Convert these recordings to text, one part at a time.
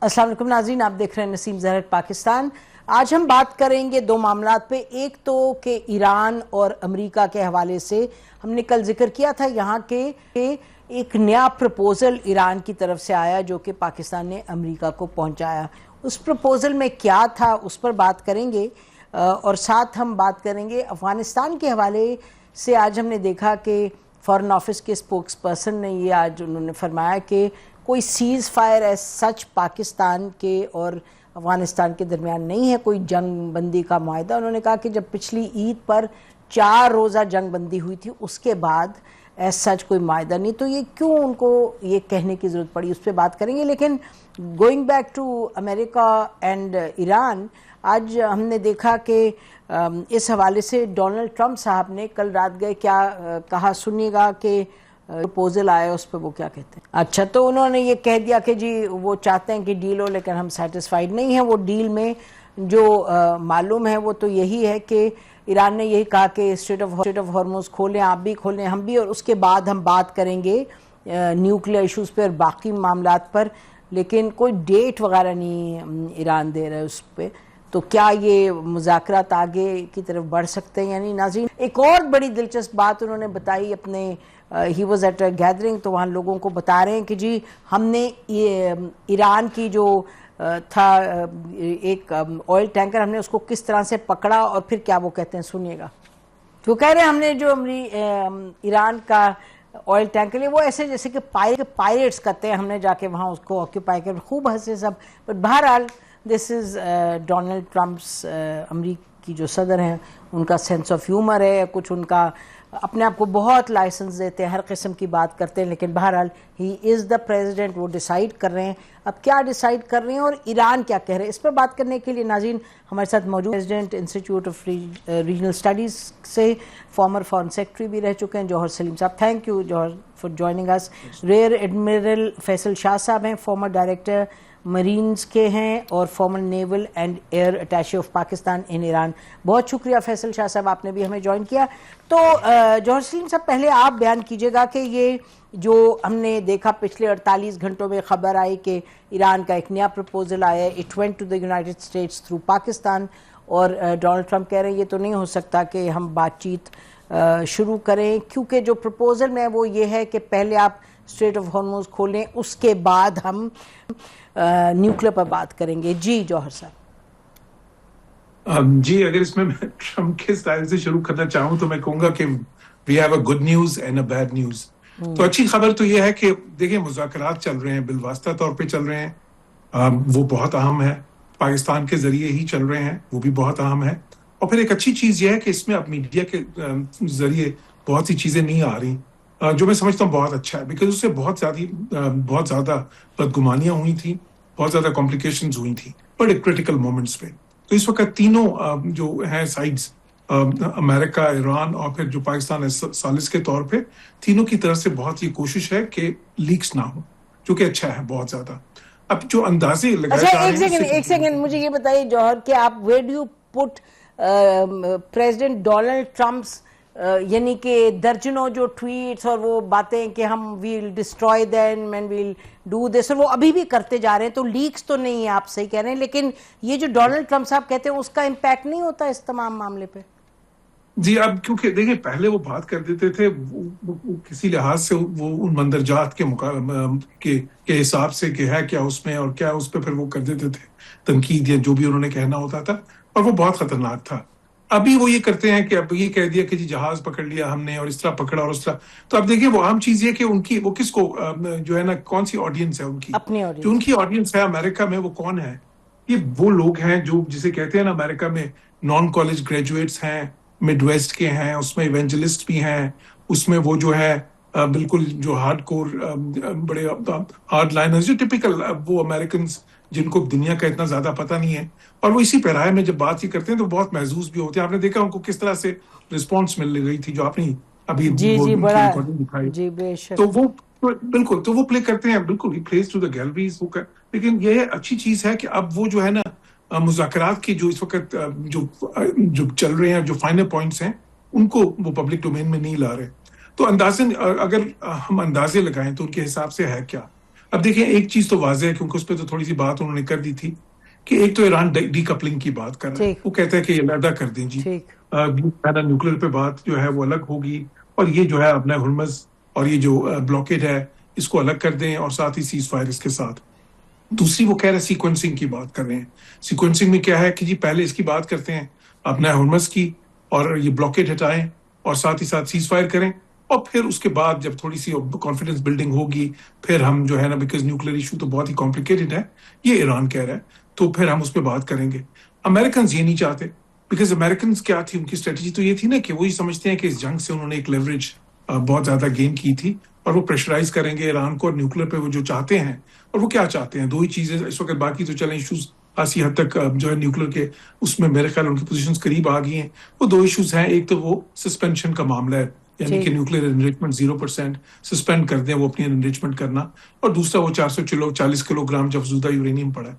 السلام علیکم ناظرین، آپ دیکھ رہے ہیں نسیم زہرت پاکستان۔ آج ہم بات کریں گے دو معاملات پہ، ایک تو کہ ایران اور امریکہ کے حوالے سے ہم نے کل ذکر کیا تھا یہاں کے ایک نیا پروپوزل ایران کی طرف سے آیا جو کہ پاکستان نے امریکہ کو پہنچایا۔ اس پروپوزل میں کیا تھا اس پر بات کریں گے، اور ساتھ ہم بات کریں گے افغانستان کے حوالے سے۔ آج ہم نے دیکھا کہ فارن آفس کے اسپوکس پرسن نے یہ آج انہوں نے فرمایا کہ کوئی cease fire as such Pakistan کے اور افغانستان کے درمیان نہیں ہے، کوئی جنگ بندی کا معاہدہ۔ انہوں نے کہا کہ جب پچھلی عید پر 4 روزہ جنگ بندی ہوئی تھی اس کے بعد ایز سچ کوئی معاہدہ نہیں، تو یہ کیوں ان کو یہ کہنے کی ضرورت پڑی، اس پہ بات کریں گے۔ لیکن going back to America and Iran, آج ہم نے دیکھا کہ اس حوالے سے ڈونلڈ ٹرمپ صاحب نے کل رات گئے کیا کہا، سنیے گا کہ پروپوزل آیا اس پہ وہ کیا کہتے ہیں۔ اچھا، تو انہوں نے یہ کہہ دیا کہ جی وہ چاہتے ہیں کہ ڈیل ہو لیکن ہم سیٹسفائیڈ نہیں ہیں۔ وہ ڈیل میں جو معلوم ہے وہ تو یہی ہے کہ ایران نے یہی کہا کہ اسٹریٹ آف ہارموز کھولیں، آپ بھی کھولیں ہم بھی، اور اس کے بعد ہم بات کریں گے نیوکلیئر ایشوز پہ اور باقی معاملات پر، لیکن کوئی ڈیٹ وغیرہ نہیں ایران دے رہا ہے اس پہ۔ تو کیا یہ مذاکرات آگے کی طرف بڑھ سکتے ہیں یعنی؟ ناظرین، ایک اور بڑی دلچسپ بات انہوں نے بتائی اپنے ہی واز ایٹ اے گیدرنگ، تو وہاں لوگوں کو بتا رہے ہیں کہ جی ہم نے ایران کی جو تھا ایک آئل ٹینکر، ہم نے اس کو کس طرح سے پکڑا اور پھر کیا وہ کہتے ہیں، سنیے گا۔ تو کہہ رہے ہیں ہم نے جو ایران کا آئل ٹینکر وہ ایسے جیسے کہ پائریٹس کرتے ہیں، ہم نے جا کے وہاں اس کو آکیوپائی کر، خوب ہنسے سب۔ بٹ بہرحال دس از ڈونلڈ ٹرمپس، امریکی جو صدر ہیں ان کا سینس آف ہیومر ہے، کچھ ان کا اپنے آپ کو بہت لائسنس دیتے ہیں، ہر قسم کی بات کرتے ہیں، لیکن بہرحال ہی از دا پریزیڈنٹ، وہ ڈیسائیڈ کر رہے ہیں۔ اب کیا ڈیسائیڈ کر رہے ہیں اور ایران کیا کہہ رہے ہیں، اس پر بات کرنے کے لیے ناظرین ہمارے ساتھ موجود president institute of regional studies سے فارمر فارن سیکرٹری بھی رہ چکے ہیں جوہر سلیم صاحب۔ Thank you Johar for joining us. Rear admiral Faisal Shah صاحب ہیں، فارمر ڈائریکٹر مرینز کے ہیں اور former naval and air attache of Pakistan in Iran. بہت شکریہ فیصل شاہ صاحب، آپ نے بھی ہمیں جوائن کیا۔ تو جوہر سلیم صاحب، پہلے آپ بیان کیجئے گا کہ یہ جو ہم نے دیکھا پچھلے 48 گھنٹوں میں خبر آئی کہ ایران کا ایک نیا پروپوزل آیا ہے، it went to the United States through Pakistan, اور ڈونلڈ ٹرمپ کہہ رہے ہیں یہ تو نہیں ہو سکتا کہ ہم بات چیت شروع کریں، کیونکہ جو پروپوزل میں وہ یہ ہے کہ پہلے آپ اسٹریٹ آف ہارموز کھولیں، اس کے بعد ہم نیوکلیر پر بات کریں گے۔ جی جوہر صاحب۔ جی، اگر اس میں ٹرمپ کے اسٹائل سے شروع کرنا چاہوں تو میں کہوں گا کہ we have a good news and a bad news. تو اچھی خبر تو یہ ہے کہ دیکھیں مذاکرات چل رہے ہیں، بالواسطہ طور پہ چل رہے ہیں، وہ بہت اہم ہے، پاکستان کے ذریعے ہی چل رہے ہیں، وہ بھی بہت اہم ہے۔ اور پھر ایک اچھی چیز یہ ہے کہ اس میں اب میڈیا کے ذریعے بہت سی چیزیں نہیں آ رہی، جو میں سمجھتا ہوں بہت اچھا ہے، بیکاز اس سے بہت زیادہ بدگمانیاں ہوئی تھیں، بہت زیادہ کمپلیکیشنز ہوئی تھیں بڑے کرٹیکل مومنٹس پہ۔ تو اس وقت تینوں جو ہیں سائڈز، امریکہ، ایران اور پھر جو پاکستان ہے ثالث کے طور پہ، تینوں کی طرف سے بہت یہ کوشش ہے کہ لیکس نہ ہو، جو کہ اچھا ہے بہت زیادہ۔ اب جو اندازے لگائے جا رہے ہیں، ایک سیکنڈ مجھے یہ بتائیے جوہر کہ آپ where do you put president Donald Trump's, یعنی کہ درجنوں جو ٹویٹس اور وہ باتیں کہ ہم we'll destroy them and we'll do this, اور وہ ابھی بھی کرتے جا رہے ہیں، تو لیکس تو نہیں ہے، آپ صحیح کہہ رہے ہیں، لیکن یہ جو ڈونلڈ ٹرمپ صاحب کہتے ہیں اس کا امپیکٹ نہیں ہوتا اس تمام معاملے پہ؟ جی، اب کیونکہ دیکھیں پہلے وہ بات کر دیتے تھے، وہ کسی لحاظ سے وہ ان مندرجات کے حساب سے کہ ہے کیا اس میں اور کیا اس پہ، پھر وہ کر دیتے تھے تنقید یا جو بھی انہوں نے کہنا ہوتا تھا، اور وہ بہت خطرناک تھا۔ ابھی وہ یہ کرتے ہیں کہ اب یہ کہہ دیا کہ جی جہاز پکڑ لیا ہم نے اور اس طرح پکڑا اور اس طرح۔ تو اب دیکھیں وہ عام چیز یہ کہ ان کی وہ کس کو جو ہے نا کون سی آڈینس ہے ان کی، جو ان کی آڈینس ہے امریکہ میں، وہ کون ہے؟ یہ وہ لوگ ہیں جو جسے کہتے ہیں نا امریکہ میں نان کالج گریجویٹس ہیں، مڈ ویسٹ کے ہیں، اس میں ایونجلسٹ بھی ہیں، اس میں وہ جو ہے بالکل جو ہارڈ کور بڑے ہارڈ لائنرز، جو ٹپیکل وہ امریکنز جن کو دنیا کا اتنا زیادہ پتہ نہیں ہے، اور وہ اسی پیرائے میں جب بات یہ کرتے ہیں تو بہت محظوظ بھی ہوتے ہیں۔ آپ نے دیکھا ان کو کس طرح سے رسپانس مل رہی تھی جو آپ نے ابھی ریکارڈنگ دکھائی، تو وہ بالکل تو وہ پلے کرتے ہیں، بالکل ہی پلیز ٹو دا گیلریز۔ لیکن یہ اچھی چیز ہے کہ اب وہ جو ہے نا مذاکرات کی جو اس وقت جو چل رہے ہیں، جو فائنل پوائنٹس ہیں، ان کو وہ پبلک ڈومین میں نہیں لا رہے۔ تو اگر ہم اندازے لگائیں تو ان کے حساب سے ہے کیا؟ اب دیکھیں ایک چیز تو واضح ہے کیونکہ اس پہ تو تھوڑی سی بات انہوں نے کر دی تھی کہ ایک تو ایران ڈی کپلنگ کی بات کر رہا ہے, وہ کہتا ہے کہ یہ علیحدہ کر دیں جی, نیوکلیر پہ بات جو ہے وہ الگ ہوگی, اور یہ جو ہے اپنا ہرمز اور یہ جو بلاکیڈ ہے اس کو الگ کر دیں, اور ساتھ ہی سیز فائر اس کے ساتھ. دوسری وہ کہہ رہے ہیں سیکوینسنگ کی بات کر رہے ہیں. سیکوینسنگ میں کیا ہے کہ جی پہلے اس کی بات کرتے ہیں اپنا ہرمز کی اور یہ بلاکیڈ ہٹائیں اور ساتھ ہی ساتھ سیز فائر کریں, اور پھر اس کے بعد جب تھوڑی سی کانفیڈنس بلڈنگ ہوگی پھر ہم جو ہے نا, بیکاز نیوکلیر ایشو تو بہت ہی کمپلیکیٹڈ ہے, یہ ایران کہہ رہا ہے, تو پھر ہم اس پہ بات کریں گے. امریکنز یہ نہیں چاہتے, بیکاز امریکنز کیا تھی ان کی اسٹریٹجی تو یہ تھی نا کہ وہی سمجھتے ہیں کہ اس جنگ سے انہوں نے ایک لیوریج بہت زیادہ گین کی تھی, اور وہ پریشرائز کریں گے ایران کو, اور نیوکلیر پہ وہ جو چاہتے ہیں, اور وہ کیا چاہتے ہیں دو ہی چیزیں اس وقت, باقی تو چلیں ایشوز خاصی حد تک جو ہے نیوکلیر کے اس میں میرے خیال ان کی پوزیشنز قریب آ گئی ہیں. وہ دو ایشوز ہیں, ایک تو وہ سسپینشن کا معاملہ ہے, یعنی کہ نیوکلیر انریچمنٹ 0% سسپینڈ کر دیں وہ اپنی انریچمنٹ کرنا, اور دوسرا وہ 440 کلو گرام جو افزودہ یورینیم پڑا ہے.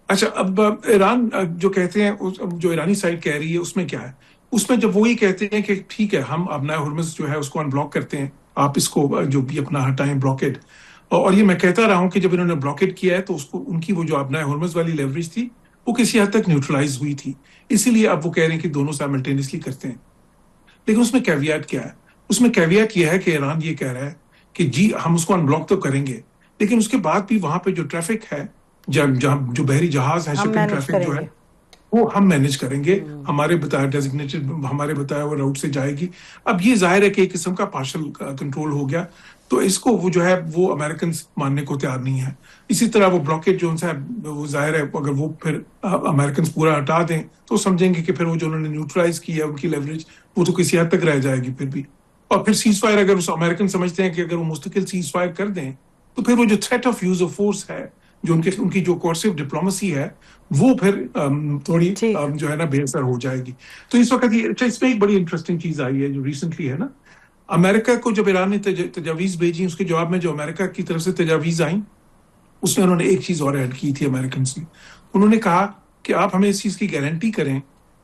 اچھا اب ایران جو کہتے ہیں, جو ایرانی سائڈ کہہ رہی ہے اس میں کیا ہے, اس میں جب وہی کہتے ہیں کہ ٹھیک ہے ہم اپنا ہرمز جو ہے اس کو ان بلاک کرتے ہیں, آپ اس کو جو بھی اپنا ہٹائیں بلاکیڈ, اور یہ میں کہتا رہا ہوں کہ جب انہوں نے بلاکیڈ کیا ہے تو اس کو ان کی وہ جو اپنا ہرمز والی لیوریج تھی وہ کسی حد تک نیوٹرلائز ہوئی تھی, اسی لیے اب وہ کہہ رہے ہیں کہ دونوں سائملٹینیسلی کرتے ہیں. لیکن اس میں کیویات کیا ہے, اس میں کیویات یہ ہے کہ ایران یہ کہہ رہا ہے کہ جی ہم اس کو ان بلاک تو کریں گے, لیکن اس کے بعد بھی وہاں پہ جو ٹریفک ہے, جو بحری جہاز ہے, شپنگ ٹریفک جو ہے وہ ہم مینج کریں گے, ہمارے بتایا ڈیزگنیٹڈ ہمارے بتایا ہوا روٹ سے جائے گی. اب یہ ظاہر ہے کہ ایک قسم کا پارشل کنٹرول ہو گیا, تو اس کو وہ جو ہے وہ امریکنز ماننے کو تیار نہیں ہے. اسی طرح وہ بلاکیڈ جو ہے وہ ظاہر ہے اگر وہ پھر امریکنز پورا ہٹا دیں تو سمجھیں گے کہ پھر وہ جو انہوں نے نیوٹرلائز کی ہے ان کی لیوریج وہ تو کسی حد تک رہ جائے گی پھر بھی. اور پھر سیز فائر اگر امریکن سمجھتے ہیں کہ اگر وہ مستقل سیز فائر کر دیں تو پھر وہ جو threat of use of force ہے, جو ان کی جو کورسو ڈپلومسی ہے وہ پھر تھوڑی جو ہے نا بے اثر ہو جائے گی. تو اس وقت اس میں ایک بڑی انٹرسٹنگ چیز آئی ہے جو ریسنٹلی ہے نا, امریکہ کو جب ایران نے تجاویز بھیجی, اس کے جواب میں جو امریکہ کی طرف سے تجاویز آئیں اس میں انہوں نے ایک چیز اور ایڈ کی تھی امریکن سے. انہوں نے کہا کہ آپ ہمیں اس چیز کی گارنٹی کریں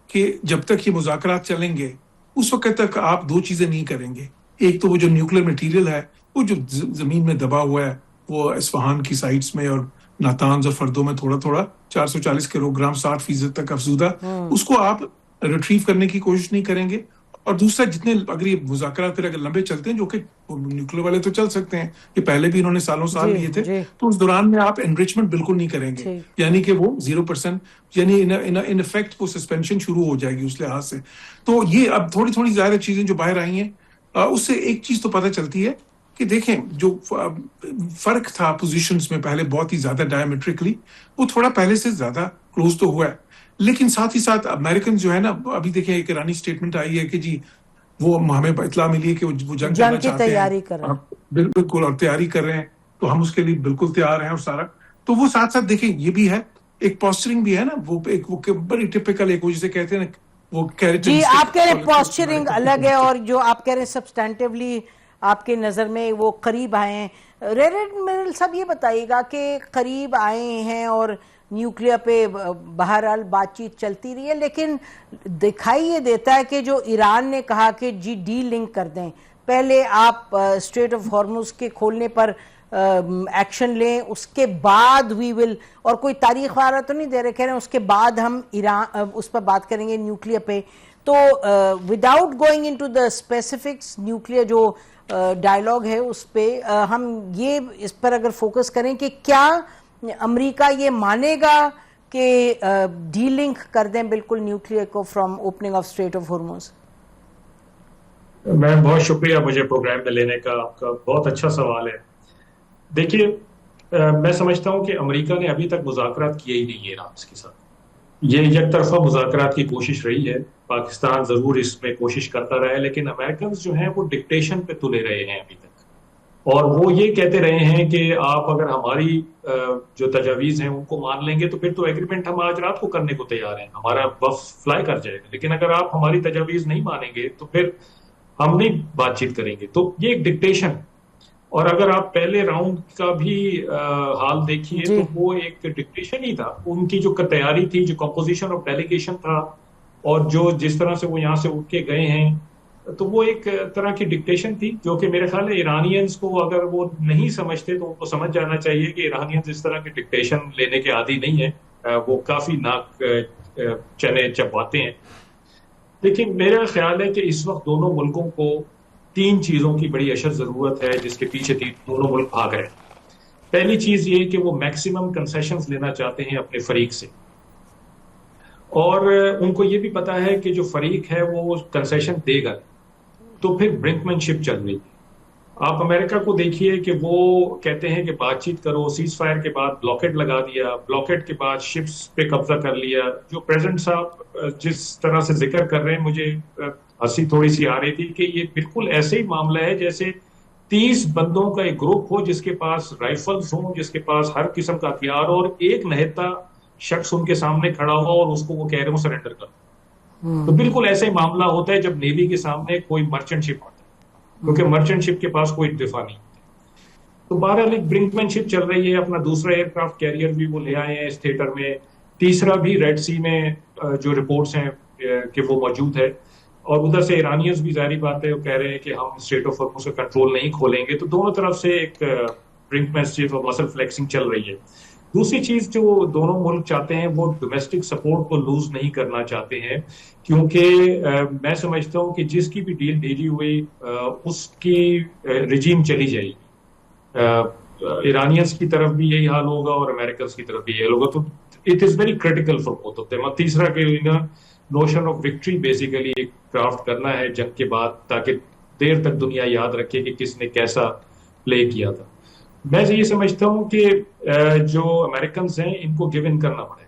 کہ جب تک یہ مذاکرات چلیں گے اس وقت تک آپ دو چیزیں نہیں کریں گے. ایک تو وہ جو نیوکلیر مٹیریل ہے وہ جو زمین میں دبا ہوا ہے وہ اصفہان کی سائٹس میں اور ناتانز اور فردوں میں تھوڑا تھوڑا 440 کلو گرام 60% تک افزودہ, اس کو آپ ریٹریو کرنے کی کوشش نہیں کریں گے. اور دوسرا جتنے اگر یہ مذاکرات پھر اگر لمبے چلتے ہیں, جو کہ نیوکلیر والے تو چل سکتے ہیں, یہ پہلے بھی انہوں نے سالوں سال لیے تھے, تو اس دوران میں آپ انریچمنٹ بالکل نہیں کریں گے, یعنی کہ وہ 0%, یعنی ان افیکٹ وہ سسپینشن شروع ہو جائے گی اس لحاظ سے. تو یہ اب تھوڑی تھوڑی زیادہ چیزیں جو باہر آئی ہیں اس سے ایک چیز تو پتہ چلتی ہے کہ دیکھیں جو فرق تھا پوزیشنز میں پہلے بہت ہی زیادہ ڈائمیٹرکلی, وہ تھوڑا پہلے سے زیادہ کلوز تو ہوا ہے. لیکن ساتھ ہی ساتھ امریکن جو ہے نا, ابھی دیکھیں ایک ایرانی اسٹیٹمنٹ آئی ہے کہ جی وہ ہمیں اطلاع ملی ہے کہ وہ جنگ کرنا چاہتے ہیں, بالکل, اور تیاری کر رہے ہیں, تو ہم اس کے لیے بالکل تیار ہیں اور سارا. تو وہ ساتھ ساتھ دیکھیں یہ بھی ہے ایک پوسچرنگ بھی ہے نا, وہ ایک وہ بڑی ٹپیکل ایک جسے کہتے ہیں نا وہ جی آپ کہہ رہے ہیں پوسچرنگ الگ ہے, اور جو آپ کہہ رہے ہیں سبسٹینٹیولی آپ کے نظر میں وہ قریب آئے ہیں. ریڈ صاحب یہ بتائیے گا کہ قریب آئے ہیں اور نیوکلیر پہ بہرحال بات چیت چلتی رہی ہے, لیکن دکھائی یہ دیتا ہے کہ جو ایران نے کہا کہ جی ڈی لنک کر دیں, پہلے آپ اسٹریٹ آف ہارمز کے کھولنے پر ایکشن لیں, اس کے بعد وی ول, اور کوئی تاریخ وغیرہ تو نہیں دے رہے, کہہ رہے ہیں اس کے بعد ہم ایران اس پر بات کریں گے نیوکلیر پہ. تو without going into the specifics nuclear جو ڈائلاگ ہے اس پہ ہم یہ اس پر اگر فوکس کریں کہ کیا امریکہ یہ مانے گا کہ ڈی لنک کر دیں بالکل نیوکلیر کو from opening of strait of Hormuz? Ma'am بہت شکریہ مجھے پروگرام میں لینے کا, آپ کا بہت اچھا سوال ہے. دیکھیے میں سمجھتا ہوں کہ امریکہ نے ابھی تک مذاکرات کیے ہی نہیں ہے ایران کے ساتھ. یہ یک طرفہ مذاکرات کی کوشش رہی ہے, پاکستان ضرور اس میں کوشش کرتا رہا ہے, لیکن امریکنز جو ہیں وہ ڈکٹیشن پہ تلے رہے ہیں ابھی تک, اور وہ یہ کہتے رہے ہیں کہ آپ اگر ہماری جو تجاویز ہیں ان کو مان لیں گے تو پھر تو ایگریمنٹ ہم آج رات کو کرنے کو تیار ہیں, ہمارا وفد فلائی کر جائے گا, لیکن اگر آپ ہماری تجاویز نہیں مانیں گے تو پھر ہم نہیں بات چیت کریں گے. تو یہ ایک ڈکٹیشن, اور اگر آپ پہلے راؤنڈ کا بھی حال دیکھیے تو وہ ایک ڈکٹیشن ہی تھا. ان کی جو تیاری تھی, جو کمپوزیشن آف ڈیلیگیشن تھا, اور جو جس طرح سے وہ یہاں سے اٹھ کے گئے ہیں تو وہ ایک طرح کی ڈکٹیشن تھی جو کہ میرے خیال ہے ایرانینز کو اگر وہ نہیں سمجھتے تو ان کو سمجھ جانا چاہیے کہ ایرانینز اس طرح کی ڈکٹیشن لینے کے عادی نہیں ہیں، وہ کافی ناک چنے چباتے ہیں. لیکن میرا خیال ہے کہ اس وقت دونوں ملکوں کو 3 چیزوں کی بڑی اشد ضرورت ہے جس کے پیچھے دونوں ملک بھاگ رہے ہیں. پہلی چیز یہ کہ وہ میکسیمم کنسیشنز لینا چاہتے ہیں اپنے فریق سے، اور ان کو یہ بھی پتا ہے کہ جو فریق ہے وہ کنسیشن دے گا تو پھر برنکمین شپ چل رہی ہے. آپ امریکہ کو دیکھیے کہ وہ کہتے ہیں کہ بات چیت کرو، سیز فائر کے بعد بلاکیڈ لگا دیا، بلاکیڈ کے بعد شپس پہ قبضہ کر لیا. جو پریزیڈنٹ صاحب جس طرح سے ذکر کر رہے ہیں مجھے ہنسی تھوڑی سی آ رہی تھی کہ یہ بالکل ایسے ہی معاملہ ہے جیسے 30 بندوں کا ایک گروپ ہو جس کے پاس رائفلز ہوں، جس کے پاس ہر قسم کا ہتھیار ہو، اور ایک نہتا شخص ان کے سامنے کھڑا ہوا اور اس کو وہ کہہ رہے ہوں سرنڈر کر. تو بالکل ایسا ہی معاملہ ہوتا ہے جب نیوی کے سامنے کوئی مرچنٹ شپ آتا ہے، کیونکہ مرچنٹ شپ کے پاس کوئی دفاع نہیں. تو بہرحال ایک برنکمین شپ چل رہی ہے. اپنا دوسرا ایئر کرافٹ کیریئر بھی وہ لے آئے ہیں اس تھیٹر میں، تیسرا بھی ریڈ سی میں جو رپورٹس ہیں کہ وہ موجود ہے. اور ادھر سے ایرانیز بھی ظاہری بات ہے وہ کہہ رہے ہیں کہ ہم اسٹریٹ آف ہارمز کا کنٹرول نہیں کھولیں گے. تو دونوں طرف سے ایک برنکمین شپ اور مسل فلیکسنگ چل رہی ہے. دوسری چیز جو دونوں ملک چاہتے ہیں وہ ڈومیسٹک سپورٹ کو لوز نہیں کرنا چاہتے ہیں، کیونکہ میں سمجھتا ہوں کہ جس کی بھی ڈیل بھیجی ہوئی اس کی رجیم چلی جائے گی. ایرانینز کی طرف بھی یہی حال ہوگا اور امریکنز کی طرف بھی یہی حال ہوگا. تو it is very critical for both of them. اور تیسرا کہ notion of victory basically craft کرنا ہے جنگ کے بعد، تاکہ دیر تک دنیا یاد رکھے کہ کس نے کیسا پلے کیا تھا. میں یہ سمجھتا ہوں کہ جو امریکنز ہیں ان کو گیو ان کرنا پڑے،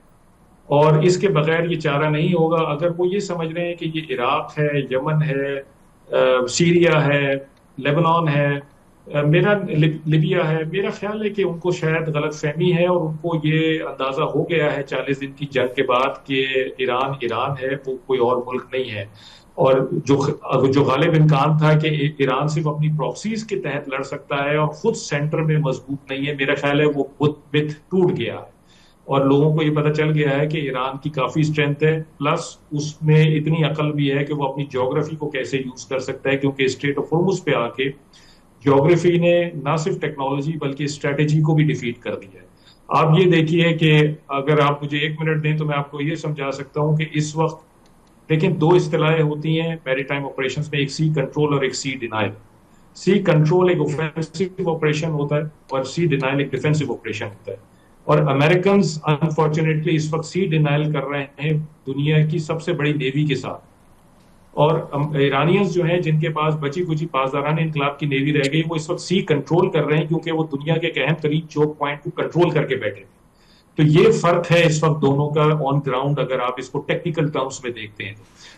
اور اس کے بغیر یہ چارہ نہیں ہوگا. اگر وہ یہ سمجھ رہے ہیں کہ یہ عراق ہے، یمن ہے، سیریا ہے، لیبنان ہے، لیبیا ہے، میرا خیال ہے کہ ان کو شاید غلط فہمی ہے، اور ان کو یہ اندازہ ہو گیا ہے 40 دن کی جنگ کے بعد کہ ایران ہے، وہ کوئی اور ملک نہیں ہے. اور جو غالب امکان تھا کہ ایران صرف اپنی پراکسیز کے تحت لڑ سکتا ہے اور خود سینٹر میں مضبوط نہیں ہے، میرا خیال ہے وہ مت ٹوٹ گیا ہے. اور لوگوں کو یہ پتہ چل گیا ہے کہ ایران کی کافی اسٹرینتھ ہے، پلس اس میں اتنی عقل بھی ہے کہ وہ اپنی جیوگرافی کو کیسے یوز کر سکتا ہے، کیونکہ اسٹریٹ آف ہارمز پہ آ کے جیوگرافی نے نہ صرف ٹیکنالوجی بلکہ اسٹریٹجی کو بھی ڈیفیٹ کر دیا ہے. آپ یہ دیکھیے کہ اگر آپ مجھے 1 منٹ دیں تو میں آپ کو یہ سمجھا سکتا ہوں کہ اس وقت لیکن 2 اصطلاحیں ہوتی ہیں میری ٹائم آپریشنز میں، ایک سی کنٹرول اور ایک سی ڈینائل. سی کنٹرول ایک اوفینسو آپریشن ہوتا ہے اور سی ڈینائل ایک ڈیفینسو آپریشن ہوتا ہے. اور امریکنز انفارچونیٹلی اس وقت سی ڈینائل کر رہے ہیں دنیا کی سب سے بڑی نیوی کے ساتھ. اور ایرانینز جو ہیں جن کے پاس بچی کچی پاسداران انقلاب کی نیوی رہ گئی، وہ اس وقت سی کنٹرول کر رہے ہیں کیونکہ وہ دنیا کے ایک اہم ترین چوک پوائنٹ کو کنٹرول کر کے بیٹھے. تو یہ فرق ہے اس وقت دونوں کا آن گراؤنڈ، اگر آپ اس کو ٹیکنیکل ٹرمز میں دیکھتے ہیں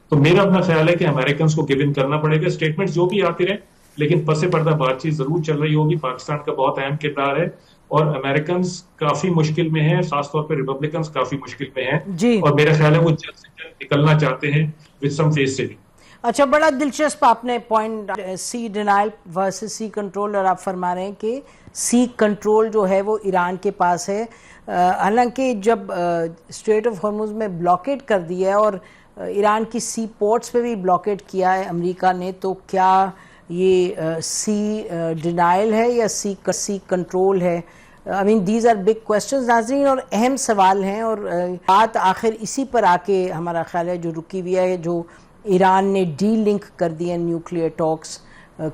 تو میرا اپنا خیال ہے کہ امریکنز کو گیو ان کرنا پڑے گا. اسٹیٹمنٹ جو بھی آتے رہے لیکن پس پردہ بات چیت ضرور چل رہی ہوگی. پاکستان کا بہت اہم کردار ہے اور امریکنز کافی مشکل میں ہیں، خاص طور پہ ریپبلکنز کافی مشکل میں ہیں جی. اور میرا خیال ہے وہ جلد سے جلد نکلنا چاہتے ہیں وتھ سم فیس سیونگ. اچھا، بڑا دلچسپ آپ نے پوائنٹ سی ڈینائل ورسز سی کنٹرول، اور آپ فرما رہے ہیں کہ سی کنٹرول جو ہے وہ ایران کے پاس ہے. حالانکہ جب اسٹریٹ آف ہارمز میں بلاکیڈ کر دیا ہے اور ایران کی سی پورٹس پہ بھی بلاکیڈ کیا ہے امریکہ نے، تو کیا یہ سی ڈینائل ہے یا سی کنٹرول ہے؟ I mean these are big questions ناظرین، اور اہم سوال ہیں. اور بات آخر اسی پر آ کے ہمارا خیال ہے جو رکی ہوئی ہے، جو ایران نے ڈی لنک کر دیا نیوکلیئر ٹاکس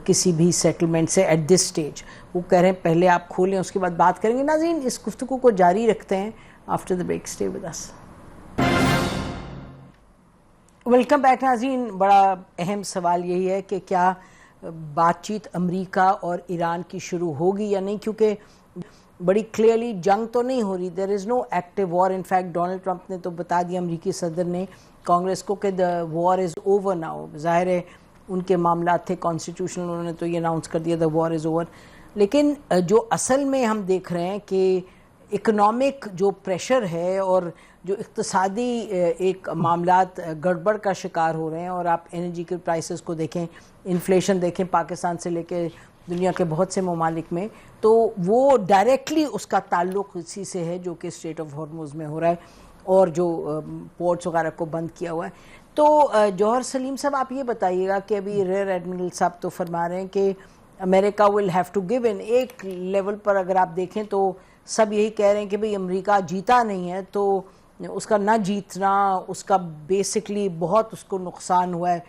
کسی بھی سیٹلمنٹ سے ایٹ دس سٹیج. وہ کہہ رہے ہیں پہلے آپ کھولیں اس کے بعد بات کریں گے. ناظرین اس گفتگو کو جاری رکھتے ہیں after the break. Stay with us. Welcome back ناظرین. بڑا اہم سوال یہی ہے کہ کیا بات چیت امریکہ اور ایران کی شروع ہوگی یا نہیں، کیونکہ بڑی کلیئرلی جنگ تو نہیں ہو رہی. There is no active war. In fact Donald Trump نے تو بتا دیا امریکی صدر نے کانگریس کو کہ دا وار از اوور ناؤ. ظاہر ہے ان کے معاملات تھے کانسٹیٹیوشنل، انہوں نے تو یہ اناؤنس کر دیا دا وار از اوور. لیکن جو اصل میں ہم دیکھ رہے ہیں کہ اکنامک جو پریشر ہے اور جو اقتصادی ایک معاملات گڑبڑ کا شکار ہو رہے ہیں، اور آپ انرجی کے پرائسز کو دیکھیں، انفلیشن دیکھیں پاکستان سے لے کے دنیا کے بہت سے ممالک میں، تو وہ ڈائریکٹلی اس کا تعلق اسی سے ہے جو کہ اسٹریٹ آف ہارمز میں ہو رہا ہے. اور جو پورٹس وغیرہ کو بند کیا ہوا ہے. تو جوہر سلیم صاحب آپ یہ بتائیے گا کہ ابھی ریئر ایڈمرل صاحب تو فرما رہے ہیں کہ امریکہ ول ہیو ٹو گیو ان. ایک لیول پر اگر آپ دیکھیں تو سب یہی کہہ رہے ہیں کہ بھئی امریکہ جیتا نہیں ہے, تو اس کا نہ جیتنا اس کا بیسکلی بہت اس کو نقصان ہوا ہے,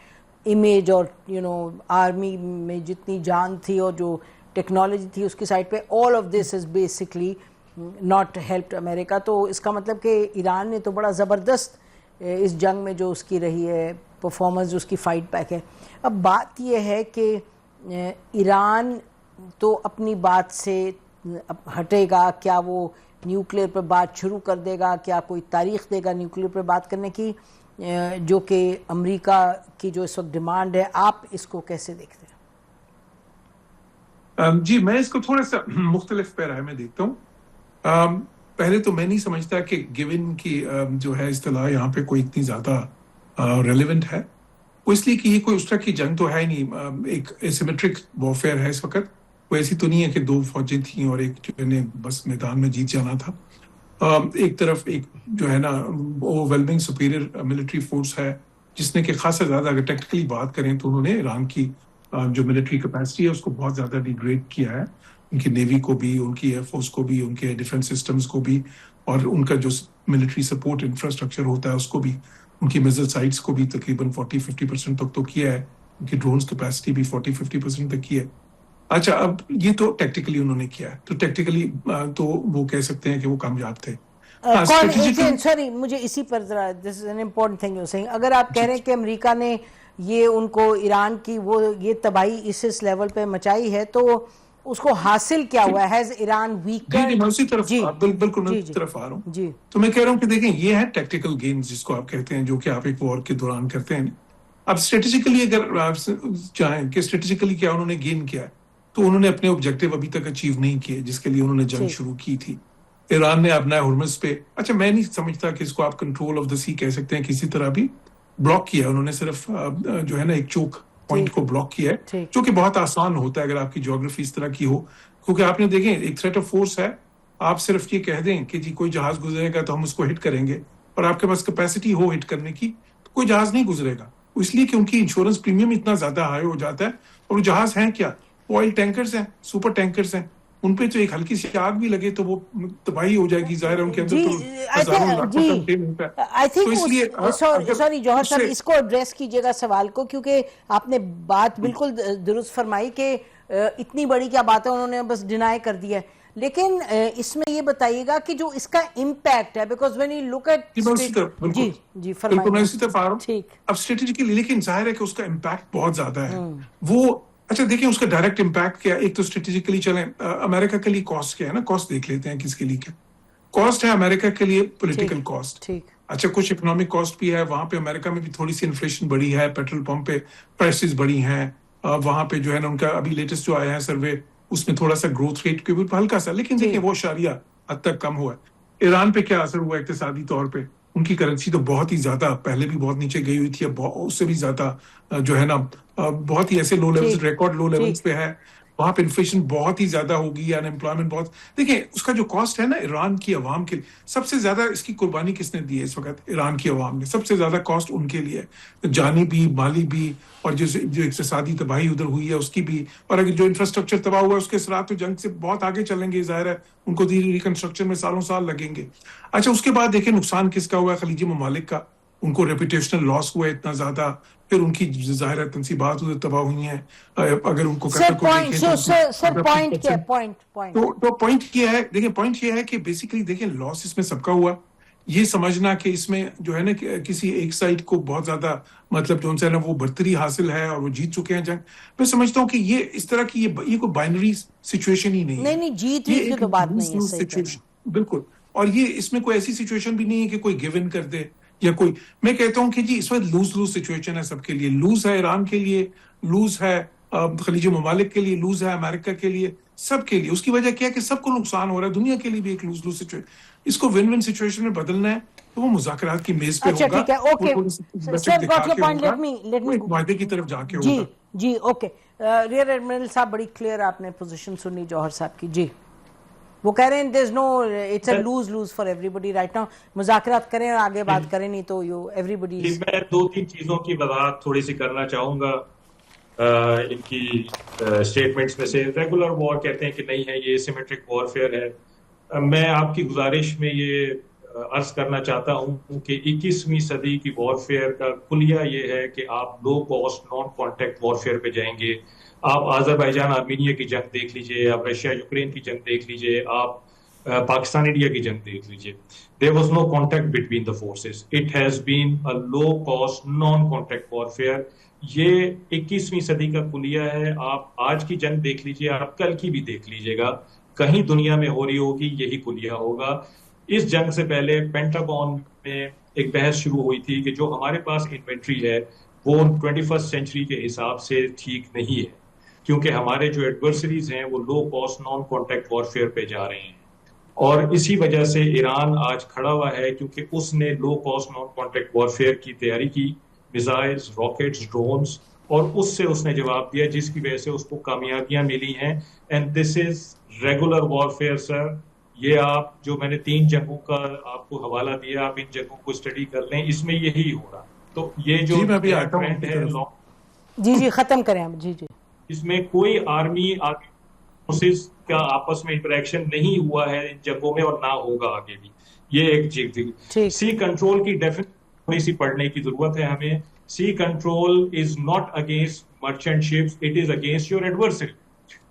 امیج اور آرمی میں جتنی جان تھی اور جو ٹیکنالوجی تھی اس کی سائڈ پہ, all of this is basically not helped امریکہ. تو اس کا مطلب کہ ایران نے تو بڑا زبردست اس جنگ میں جو اس کی رہی ہے پرفارمنس, جو اس کی فائٹ بیک ہے. اب بات یہ ہے کہ ایران تو اپنی بات سے ہٹے گا, کیا وہ نیوکلیئر پر بات شروع کر دے گا, کیا کوئی تاریخ دے گا نیوکلیئر پر بات کرنے کی, جو کہ امریکہ کی جو اس وقت ڈیمانڈ ہے, آپ اس کو کیسے دیکھتے ہیں؟ جی میں اس کو تھوڑا سا مختلف پیرائے میں دیکھتا ہوں. پہلے تو میں نہیں سمجھتا کہ گیون کی جو ہے اصطلاح یہاں پہ کوئی اتنی زیادہ ریلیونٹ ہے. وہ اس لیے کہ یہ کوئی اس طرح کی جنگ تو ہے نہیں, ایک ایسیمیٹرک وارفیئر ہے اس وقت. وہ ایسی تو نہیں ہے کہ دو فوجیں تھیں اور ایک جو ہے بس میدان میں جیت جانا تھا. ایک طرف ایک جو ہے نا اوورویلمنگ سپیریئر ملٹری فورس ہے, جس نے کہ خاصا زیادہ اگر ٹیکٹیکلی بات کریں تو انہوں نے ایران کی جو ملٹری کیپیسٹی ہے اس کو بہت زیادہ ڈیگریڈ کیا ہے, ان کی نیوی کو بھی, ان کی ایئر فورس کو بھی, ان کے ڈیفنس سسٹمز کو بھی, اور ان کا جو ملٹری سپورٹ انفراسٹرکچر ہوتا ہے اس کو بھی, ان کی میزائل سائٹس کو بھی تقریباً 40-50% تک تو کیا ہے, ان کی ڈرونز کیپیسٹی بھی 40-50% تک کی ہے. اچھا اب یہ تو ٹیکٹیکلی انہوں نے کیا ہے, تو ٹیکٹیکلی تو وہ کہہ سکتے ہیں کہ وہ کامیاب تھے. سوری مجھے اسی پر ذرا this is an important thing you saying. اگر آپ کہہ رہے ہیں کہ امریکہ نے یہ ان کو ایران کی وہ یہ تباہی اس لیول پہ مچائی ہے, تو اس کو حاصل کیا ہوا ہے؟ Has Iran weaker? میں اسی طرف بالکل میں اسی طرف آ رہا ہوں. تو میں کہہ رہا ہوں کہ دیکھیں یہ ہے ٹیکٹیکل گیمز جس کو آپ کہتے ہیں, جو کہ آپ ایک وار کے دوران کرتے ہیں. اب اسٹریٹجیکلی اگر آپ چاہیں کہ اسٹریٹجیکلی کیا انہوں نے گین کیا ہے, تو انہوں نے اپنے آبجیکٹیو ابھی تک اچیو نہیں کیے جس کے لیے انہوں نے جنگ شروع کی تھی. ایران نے اپنا ہرمز پہ, اچھا میں نہیں سمجھتا کہ اس کو آپ کنٹرول آف دا سی کہہ سکتے ہیں, کسی طرح بھی بلاک کیا انہوں نے, صرف جو ہے نا ایک چوک پوائنٹ کو بلاک کیا ہے, جو کہ بہت آسان ہوتا ہے اگر آپ کی جیوگرافی اس طرح کی ہو, کیونکہ آپ نے دیکھیں ایک تھریٹ آف فورس ہے, آپ صرف یہ کہہ دیں کہ جی کوئی جہاز گزرے گا تو ہم اس کو ہٹ کریں گے, اور آپ کے پاس کیپیسٹی ہو ہٹ کرنے کی, تو کوئی جہاز نہیں گزرے گا. اس لیے کہ ان کی انشورنس پریمیم اتنا زیادہ ہائی ہو جاتا ہے, اور وہ جہاز ہیں کیا, آئل ٹینکرز ہیں, سپر ٹینکرز ہیں, ان پہ تو ایک ہلکی سی آگ بھی لگے تو وہ تباہی ہو جائے گی. ظاہر ہے ان کے اندر تو سوری جوہر صاحب اس کو ایڈریس کیجئے گا سوال کو, کیونکہ آپ نے بات بالکل درست فرمائی کہ اتنی بڑی کیا بات ہے, انہوں نے بس ڈینائی کر دیا ہے. لیکن اس میں یہ بتائیے گا کہ جو اس کا امپیکٹ ہے, because when you look at جی فرمائیے. میں اسی طرف آ رہا ہوں. اب اسٹریٹجیکلی لیکن ظاہر ہے کہ اس کا امپیکٹ بہت زیادہ ہے. وہ اچھا دیکھیں اس کا ڈائریکٹ امپیکٹ کیا, ایک تو اسٹریٹجیکلی چلیں امریکہ کے لیے کاسٹ کیا ہے نا, کاسٹ دیکھ لیتے ہیں کس کے لیے کیا کاسٹ ہے. امریکہ کے لیے پولیٹیکل کاسٹ, اچھا کچھ اکنامک کاسٹ بھی ہے. وہاں پہ امریکہ میں بھی تھوڑی سی انفلیشن بڑی ہے, پیٹرول پمپ پہ پرائسز بڑی ہیں, وہاں پہ جو ہے نا ان کا ابھی لیٹسٹ جو آیا ہے سروے, اس میں تھوڑا سا گروتھ ریٹ کے اوپر ہلکا سا, لیکن دیکھیں وہ اشاریہ حد تک کم ہوا ہے. ایران پہ کیا اثر ہوا اقتصادی طور پہ, ان کی کرنسی تو بہت ہی زیادہ پہلے بھی بہت نیچے گئی ہوئی تھی, اب اس سے بھی زیادہ جو ہے نا بہت ہی ایسے لو لیولز, ریکارڈ لو لیولز پہ ہے. وہاں پہ انفلیشن بہت ہی زیادہ ہوگی, ان امپلائمنٹ بہت. دیکھیں اس کا جو کاسٹ ہے نا ایران کی عوام کے, سب سے زیادہ اس کی قربانی کس نے دی ہے اس وقت, ایران کی عوام نے. سب سے زیادہ کاسٹ ان کے لیے, جانی بھی مالی بھی, اور جو اقتصادی تباہی ادھر ہوئی ہے اس کی بھی, اور اگر جو انفراسٹرکچر تباہ ہوا ہے اس کے اثرات تو جنگ سے بہت آگے چلیں گے. ظاہر ہے ان کو ریکنسٹرکشن میں سالوں سال لگیں گے. اچھا اس کے بعد دیکھیں نقصان کس کا ہوا ہے, خلیجی ممالک کا. ان کو ریپوٹیشنل لاس ہوا ہے اتنا زیادہ, پھر ان کی ظاہر تنصیبات ادھر تباہ ہوئی ہیں. اگر ان کو تو پوائنٹ کیا ہے, دیکھیں پوائنٹ یہ ہے کہ بیسیکلی دیکھیں لاس اس میں سب کا ہوا. یہ سمجھنا کہ اس میں جو ہے نا کسی ایک سائڈ کو بہت زیادہ مطلب جو ان سے نا وہ برتری حاصل ہے اور وہ جیت چکے ہیں جنگ, میں سمجھتا ہوں کہ یہ اس طرح کی یہ کوئی بائنری سچویشن ہی نہیں ہے. نہیں جیت کی تو بات نہیں ہے. بالکل, اور یہ اس میں کوئی ایسی سچویشن بھی نہیں ہے کہ کوئی گیو ان کر دے یا کوئی. میں کہتا ہوں کہ جی اس وقت لوز سچویشن ہے سب کے لیے. لوز ہے ایران کے لیے, لوز ہے خلیجی ممالک کے لیے, لوز ہے امریکہ کے لیے, سب کے لیے. اس کی وجہ کیا ہے کہ سب کو نقصان ہو رہا ہے, دنیا کے لیے بھی ایک لوز سچویشن. اس کو ون ون سچویشن میں بدلنا ہے تو وہ مذاکرات کی میز پہ ہوگا, معاہدے کی طرف جا کے ہوگا. جی اوکے, ریئر ایڈمرل صاحب بڑی کلیئر آپ نے پوزیشن سنی جوہر صاحب کی. جی وہ کہہ رہے ہیں there's no, it's a lose for everybody right now. مذاکرات کریں اور آگے بات کریں, نہیں تو everybody is. میں 2-3 چیزوں کی وضاحت تھوڑی سی کرنا چاہوں گا. ان کی اسٹیٹمنٹس میں سے ریگولر وار کہتے ہیں کہ نہیں ہے, یہ سیمیٹرک وارفیئر ہے. میں آپ کی گزارش میں یہ عرض کرنا چاہتا ہوں کہ 21ویں صدی کی وارفیئر کا کلیہ یہ ہے کہ آپ low cost naan contact warfare پہ جائیں گے. آپ آذربائیجان آرمینیا کی جنگ دیکھ لیجئے, آپ رشیا یوکرین کی جنگ دیکھ لیجئے, آپ پاکستان انڈیا کی جنگ دیکھ لیجئے. There was no contact between the forces. It has been a low cost non contact warfare. یہ 21ویں صدی کا کلیہ ہے. آپ آج کی جنگ دیکھ لیجئے, آپ کل کی بھی دیکھ لیجئے گا, کہیں دنیا میں ہو رہی ہوگی یہی کلیہ ہوگا. اس جنگ سے پہلے پینٹاگون میں ایک بحث شروع ہوئی تھی کہ جو ہمارے پاس انوینٹری ہے وہ 21st سینچری کے حساب سے ٹھیک نہیں ہے, کیونکہ ہمارے جو ایڈورسریز ہیں وہ low cost naan contact warfare پہ جا رہے ہیں. اور اسی وجہ سے ایران آج کھڑا ہوا ہے کیونکہ اس نے low cost naan contact warfare کی تیاری کی, میزائلز, راکٹس, ڈرونز, اور اس سے اس نے جواب دیا جس کی وجہ سے اس کو کامیابیاں ملی ہیں. And this is regular warfare sir. یہ آپ جو میں نے 3 جنگوں کا آپ کو حوالہ دیا, آپ ان جنگوں کو اسٹڈی کر لیں, اس میں یہی ہو رہا. تو یہ جو ٹرینڈ ہے جی ختم کریں آپ. جی اس میں کوئی آرمی فورسز کا آپس میں انٹریکشن نہیں ہوا ہے ان جنگوں میں, اور نہ ہوگا آگے بھی. یہ ایک چیز تھی. سی کنٹرول کی ڈیفینیشن تھوڑی سی پڑھنے کی ضرورت ہے ہمیں. Sea control is not against merchant ships, it is against your adversary.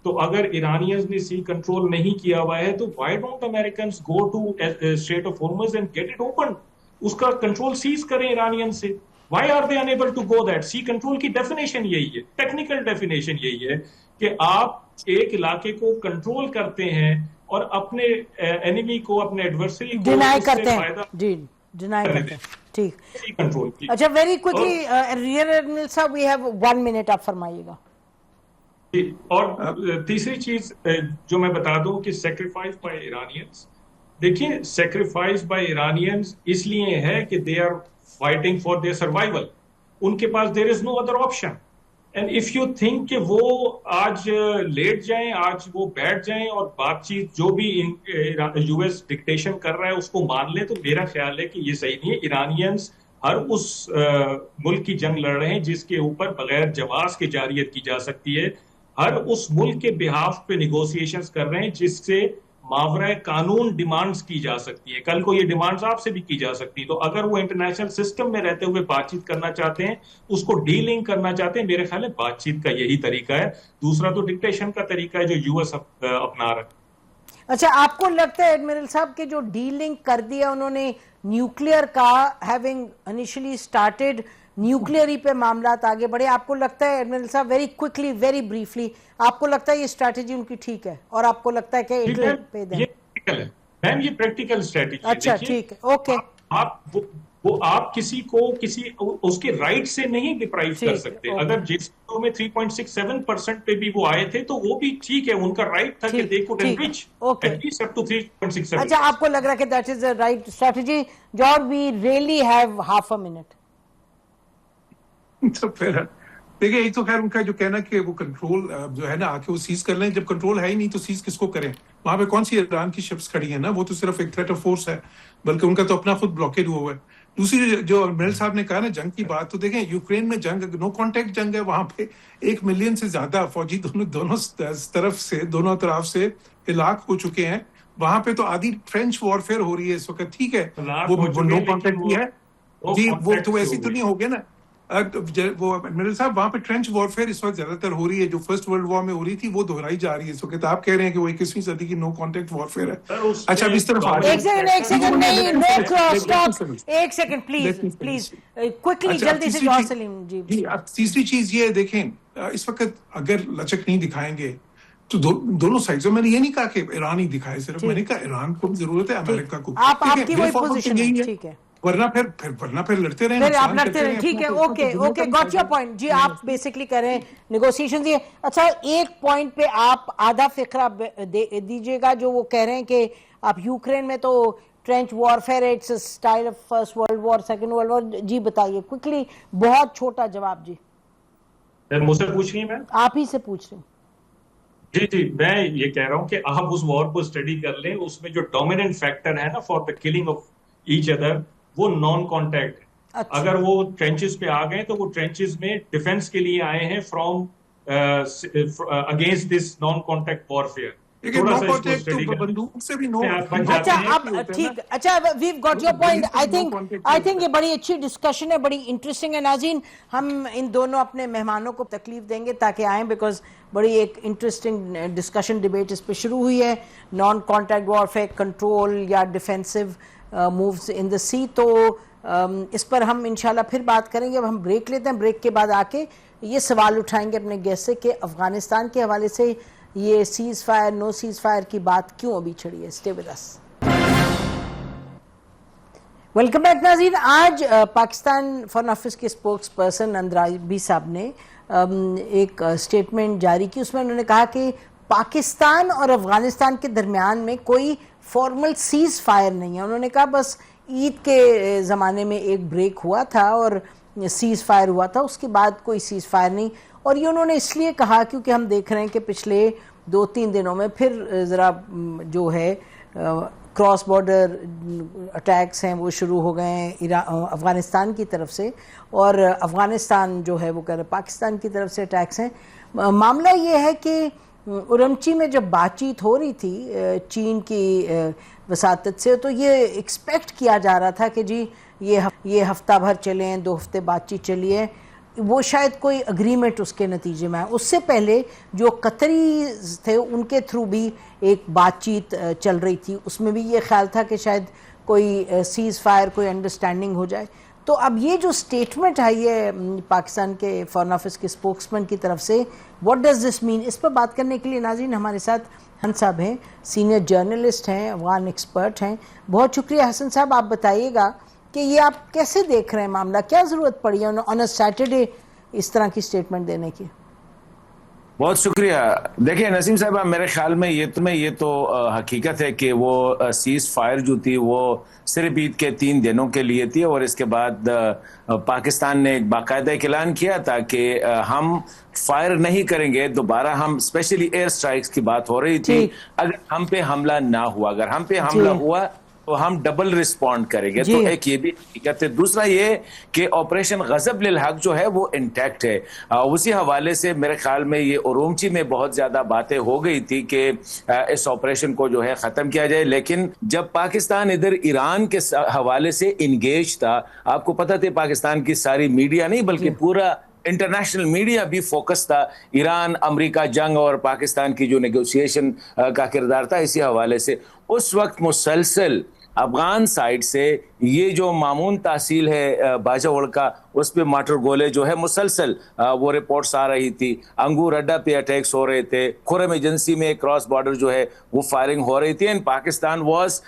تو اگر ایرانیز نے سی کنٹرول نہیں کیا ہوا ہے تو why don't Americans go to strait of Hormuz and get it open. اس کا کنٹرول سیز کریں ایرانین سے. Why are they enable to go that? Sea control کی ڈیفینیشن یہی ہے, ٹیکنیکل ڈیفینیشن یہی ہے کہ آپ ایک علاقے کو کنٹرول کرتے ہیں اور اپنے اینیمی کو, اپنے ایڈورسری کو ڈینائی کرتے ہیں. جی ڈینائی کرتے ہیں. ٹھیک. کنٹرول. اچھا ویری کوئکلی ریئر ایڈمرل صاحب, وی ہیو 1 منٹ, آپ فرمائیے گا. اور تیسری چیز جو میں بتا دوں کہ سیکریفائس بائی ایرانینز, دیکھیے سیکریفائس بائی ایرانینز اس لیے ہے کہ they are fighting for their survival. ان کے پاس there is no other option. And if you think کہ وہ آج لیٹ جائیں, آج وہ بیٹھ جائیں اور بات چیت جو بھی یو ایس ڈکٹیشن کر رہا ہے اس کو مان لیں, تو میرا خیال ہے کہ یہ صحیح نہیں ہے. ایرانینز ہر اس ملک کی جنگ لڑ رہے ہیں جس کے اوپر بغیر جواز کے جاریت کی جا سکتی ہے. ہر اس ملک کے بہاف پہ نیگوسیشنز کر رہے ہیں جس سے ماورائے قانون ڈیمانڈز کی جا سکتی ہیں. کل کو یہ ڈیمانڈز آپ سے بھی کی جا سکتی ہیں. تو اگر وہ انٹرنیشنل سسٹم میں رہتے ہوئے بات چیت کرنا چاہتے ہیں, اس کو ڈیلنگ کرنا چاہتے ہیں, میرے خیال ہے بات چیت کا یہی طریقہ ہے. دوسرا تو ڈکٹیشن کا طریقہ ہے جو یو ایس اپنا رہا ہے. اچھا آپ کو لگتا ہے ایڈمرل صاحب کہ جو ڈیلنگ کر دیا انہوں نے نیوکلیئر کا, ہیونگ انیشلی سٹارٹڈ نیوکلیئر ہی پہ معاملات آگے بڑھے, آپ کو لگتا ہے ایڈمرل صاحب ویری کوئکلی, ویری بریفلی, آپ کو لگتا ہے یہ اسٹریٹجی ان کی ٹھیک ہے, اور آپ کو لگتا ہے کہ اٹلی پہ دیں؟ میم یہ پریکٹیکل اسٹریٹجی ہے. اچھا ٹھیک ہے, اوکے. آپ کسی کو کسی اس کے رائٹ سے نہیں ڈپرائیو کر سکتے. اگر جس میں 3.67% پہ بھی وہ آئے تھے تو وہ بھی ٹھیک ہے, ان کا رائٹ تھا کہ they could enrich at least up to 3.67. اچھا آپ کو لگ رہا ہے کہ that is the right strategy. George, we really have half a minute. تو پھر دیکھیں ایک تو خیر ان کا جو کہنا کہ وہ کنٹرول جو ہے نا آ کے وہ سیز کر لیں, جب کنٹرول ہے ہی نہیں تو سیز کس کو کریں؟ وہاں پہ کون سی ایران کی شپس کھڑی ہیں نا, وہ تو صرف ایک تھریٹ آف فورس ہے, بلکہ ان کا تو اپنا خود بلاکیڈ ہوا ہوا ہے. دوسری جو ایڈمرل صاحب نے کہا نا جنگ کی بات, تو دیکھیں یوکرین میں جنگ نو کانٹیکٹ جنگ ہے, وہاں پہ 1 ملین سے زیادہ فوجی دونوں طرف سے ہلاک ہو چکے ہیں. وہاں پہ تو آدھی ٹرینچ وارفیئر ہو رہی ہے اس وقت. ٹھیک ہے وہ نو کانٹیکٹ بھی ہے جی, وہ تو ایسی تو نہیں ہو گیا نا وہ ایڈمرل صاحب. وہاں پہ ٹرینچ وارفیئر اس وقت زیادہ تر ہو رہی ہے, جو فرسٹ ورلڈ وار میں ہو رہی تھی وہ دہرائی جا رہی ہے اس وقت. آپ کہہ رہے ہیں کہ وہ 21ویں صدی کی نو کانٹیکٹ وارفیئر ہے. اچھا اب اس طرف ایک سیکنڈ پلیز کوئکلی جلدی سے جوہر سلیم جی. اب تیسری چیز یہ دیکھیں, اس وقت اگر لچک نہیں دکھائیں گے تو دونوں سائڈوں, میں نے یہ نہیں کہا کہ ایران ہی دکھائے صرف, میں نے کہا ایران کو ضرورت ہے, امریکہ کو. آپ کی وہی پوزیشن ہے, ٹھیک ہے, ورنہ پھر لڑتے رہیں, پھر آپ لڑتے رہیں. ٹھیک ہے, اوکے گاٹ یور پوائنٹ. جی آپ بیسکلی کہہ رہے ہیں نیگوسیشنز یہ. اچھا ایک پوائنٹ پہ آپ آدھا فقرہ دیجیے گا, جو وہ کہہ رہے ہیں کہ آپ یوکرین میں تو trench warfare it's style of first world war, second world war. جی بتائیے کوئکلی, بہت چھوٹا جواب. جی مجھ سے پوچھ رہی ہیں, میں آپ ہی سے پوچھ رہی ہوں. جی میں یہ کہہ رہا ہوں کہ آپ اس وار کو اسٹڈی کر لیں, اس میں جو ڈومیننٹ فیکٹر ہے نا for the killing of each other, وہ نان کانٹیکٹ. اچھا اگر وہ ٹرینچز پہ آ گئے تو وہ ٹرینچز میں ڈیفینس کے لیے آئے ہیں from against this naan contact warfare. تھوڑا سا اس کو اسٹڈی بندوق سے بھی نو بن جاتے اچھا ہیں. اب ٹھیک, اچھا we've got your point. I think یہ بڑی اچھی ڈسکشن ہے, بڑی انٹرسٹنگ ہے. ناظرین, ہم ان دونوں اپنے مہمانوں کو تکلیف دیں گے تاکہ آئیں, بیکاز بڑی ایک انٹرسٹنگ ڈسکشن ڈیبیٹ اس پہ شروع ہوئی ہے. نان کانٹیکٹ وارفیئر, کنٹرول یا ڈیفینسو مووز ان دا سی, تو اس پر ہم انشاءاللہ پھر بات کریں گے. اب ہم بریک لیتے ہیں, بریک کے بعد آ کے یہ سوال اٹھائیں گے اپنے گیسٹ سے کہ افغانستان کے حوالے سے یہ ceasefire no ceasefire کی بات کیوں ابھی چھڑی ہے. Stay with us. Welcome back ناظرین. آج پاکستان فارن آفس کے اسپوکس پرسن اندرابی صاحب نے ایک اسٹیٹمنٹ جاری کی. اس میں انہوں نے کہا کہ پاکستان اور افغانستان کے درمیان میں کوئی فارمل سیز فائر نہیں ہے. انہوں نے کہا بس عید کے زمانے میں ایک بریک ہوا تھا اور سیز فائر ہوا تھا, اس کے بعد کوئی سیز فائر نہیں. اور یہ انہوں نے اس لیے کہا کیونکہ ہم دیکھ رہے ہیں کہ پچھلے 2-3 دنوں میں پھر ذرا جو ہے کراس بارڈر اٹیکس ہیں وہ شروع ہو گئے ہیں افغانستان کی طرف سے, اور افغانستان جو ہے وہ کہہ رہے پاکستان کی طرف سے اٹیکس ہیں. معاملہ یہ ہے کہ ارمچی میں جب بات چیت ہو رہی تھی چین کی وساطت سے, تو یہ ایکسپیکٹ کیا جا رہا تھا کہ جی یہ ہفتہ بھر چلیں, 2 ہفتے بات چیت چلی ہے, وہ شاید کوئی اگریمنٹ اس کے نتیجے میں ہے. اس سے پہلے جو قطری تھے ان کے تھرو بھی ایک بات چیت چل رہی تھی, اس میں بھی یہ خیال تھا کہ شاید کوئی سیز فائر, کوئی انڈرسٹینڈنگ ہو جائے. تو اب یہ جو سٹیٹمنٹ ہے یہ پاکستان کے فارن آفس کے اسپوکسمین کی طرف سے, واٹ ڈز دس مین؟ اس پر بات کرنے کے لیے ناظرین ہمارے ساتھ حسن صاحب ہیں, سینئر جرنلسٹ ہیں, افغان ایکسپرٹ ہیں. بہت شکریہ حسن صاحب. آپ بتائیے گا کہ یہ آپ کیسے دیکھ رہے ہیں معاملہ, کیا ضرورت پڑی ہے آن اے سیٹرڈے اس طرح کی سٹیٹمنٹ دینے کی؟ بہت شکریہ. دیکھیں نسیم صاحب, میرے خیال میں یہ تو حقیقت ہے کہ وہ سیز فائر جو تھی وہ صرف عید کے 3 دنوں کے لیے تھی, اور اس کے بعد پاکستان نے ایک باقاعدہ اعلان کیا تھا کہ ہم فائر نہیں کریں گے دوبارہ. ہم اسپیشلی ایئر سٹرائکس کی بات ہو رہی تھی, اگر ہم پہ حملہ نہ ہوا, اگر ہم پہ حملہ ہوا تو ہم ڈبل رسپونڈ کریں گے. تو ایک یہ بھی حقیقت ہے. دوسرا یہ کہ آپریشن غضب للحق جو ہے وہ انٹیکٹ ہے. اسی حوالے سے میرے خیال میں یہ ارومچی میں بہت زیادہ باتیں ہو گئی تھی کہ اس آپریشن کو جو ہے ختم کیا جائے, لیکن جب پاکستان ادھر ایران کے حوالے سے انگیج تھا, آپ کو پتہ تھے پاکستان کی ساری میڈیا نہیں بلکہ پورا انٹرنیشنل میڈیا بھی فوکس تھا ایران امریکہ جنگ اور پاکستان کی جو نیگوسیشن کا کردار تھا. اسی حوالے سے اس وقت مسلسل افغان سائٹ سے یہ جو معمون تحصیل ہے باجوڑ کا, اس پہ مارٹر گولے جو ہے مسلسل وہ رپورٹس آ رہی تھی. انگور اڈا پہ اٹیکس ہو رہے تھے, خرم ایجنسی میں کراس بارڈر جو ہے وہ فائرنگ ہو رہی تھی, اینڈ پاکستان واز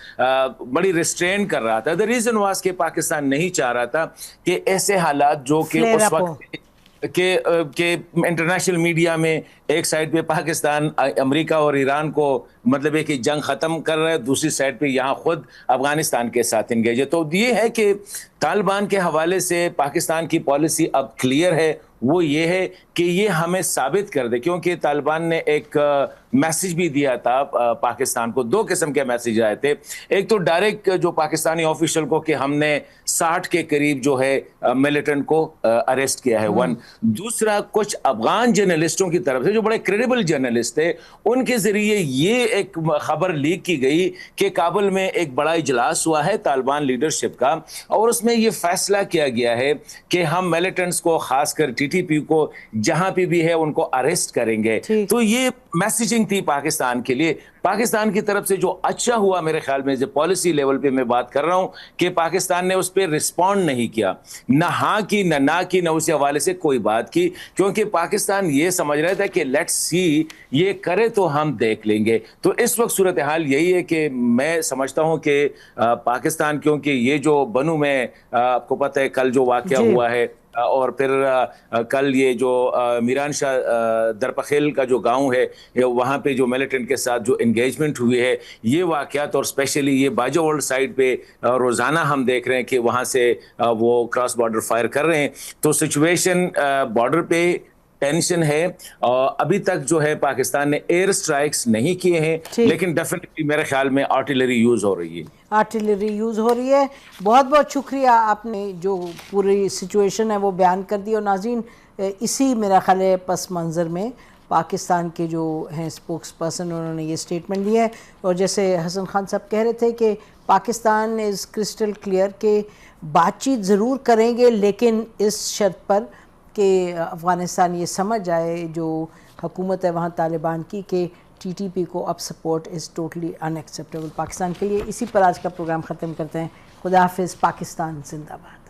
بڑی ریسٹرین کر رہا تھا. دا ریزن واز کہ پاکستان نہیں چاہ رہا تھا کہ ایسے حالات جو کہ اس وقت کہ انٹرنیشنل میڈیا میں ایک سائڈ پہ پاکستان امریکہ اور ایران کو مطلب ہے کہ جنگ ختم کر رہا ہے, دوسری سائڈ پہ یہاں خود افغانستان کے ساتھ انگیج ہے. تو یہ ہے کہ طالبان کے حوالے سے پاکستان کی پالیسی اب کلیئر ہے, وہ یہ ہے کہ یہ ہمیں ثابت کر دے, کیونکہ طالبان نے ایک میسج بھی دیا تھا پاکستان کو. 2 قسم کے میسج آئے تھے. ایک تو ڈائریکٹ جو پاکستانی آفیشل کو کہ ہم نے 60 کے قریب جو ہے ملیٹنٹ کو اریسٹ کیا ہے, 1. دوسرا کچھ افغان جرنلسٹوں کی طرف سے جو بڑے کریڈیبل جرنلسٹ تھے, ان کے ذریعے یہ ایک خبر لیک کی گئی کہ کابل میں ایک بڑا اجلاس ہوا ہے طالبان لیڈرشپ کا, اور اس میں یہ فیصلہ کیا گیا ہے کہ ہم ملیٹنٹس کو, خاص کر ٹی ٹی پی کو جہاں پہ بھی ہے ان کو اریسٹ کریں گے. تو یہ میسیجنگ تھی پاکستان کے لیے. پاکستان کی طرف سے جو اچھا ہوا میرے خیال میں, جو پالیسی لیول پہ میں بات کر رہا ہوں, کہ پاکستان نے اس پہ رسپونڈ نہیں کیا, نہ ہاں کی نہ کی, نہ اسی حوالے سے کوئی بات کی, کیونکہ پاکستان یہ سمجھ رہا تھا کہ لیٹس سی یہ کرے تو ہم دیکھ لیں گے. تو اس وقت صورتحال یہی ہے کہ میں سمجھتا ہوں کہ پاکستان, کیونکہ یہ جو بنو میں آپ کو پتہ ہے کل جو واقعہ ہوا ہے, اور پھر کل یہ جو میران شاہ درپخیل کا جو گاؤں ہے وہاں پہ جو ملیٹنٹ کے ساتھ جو انگیجمنٹ ہوئی ہے, یہ واقعات, اور اسپیشلی یہ باجوڑ سائڈ پہ روزانہ ہم دیکھ رہے ہیں کہ وہاں سے وہ کراس بارڈر فائر کر رہے ہیں. تو سچویشن بارڈر پہ ٹینشن ہے. ابھی تک جو ہے پاکستان نے ایئر سٹرائکس نہیں کیے ہیں, لیکن ڈیفینیٹلی میرے خیال میں آرٹلری یوز ہو رہی ہے. آرٹلری یوز ہو رہی ہے. بہت بہت شکریہ, آپ نے جو پوری سچویشن ہے وہ بیان کر دی. اور ناظرین, اسی میرا خیال ہے پس منظر میں پاکستان کے جو ہیں اسپوکس پرسن, انہوں نے یہ اسٹیٹمنٹ دیا ہے. اور جیسے حسن خان صاحب کہہ رہے تھے کہ پاکستان از کرسٹل کلیئر کہ بات چیت ضرور کریں گے, لیکن اس شرط پر کہ افغانستان یہ سمجھ آئے جو حکومت ہے وہاں طالبان کی, کہ ٹی ٹی پی کو اب support is totally in acceptable Pakistan کے لیے. اسی پر آج کا پروگرام ختم کرتے ہیں. خدا حافظ. پاکستان زندہ باد.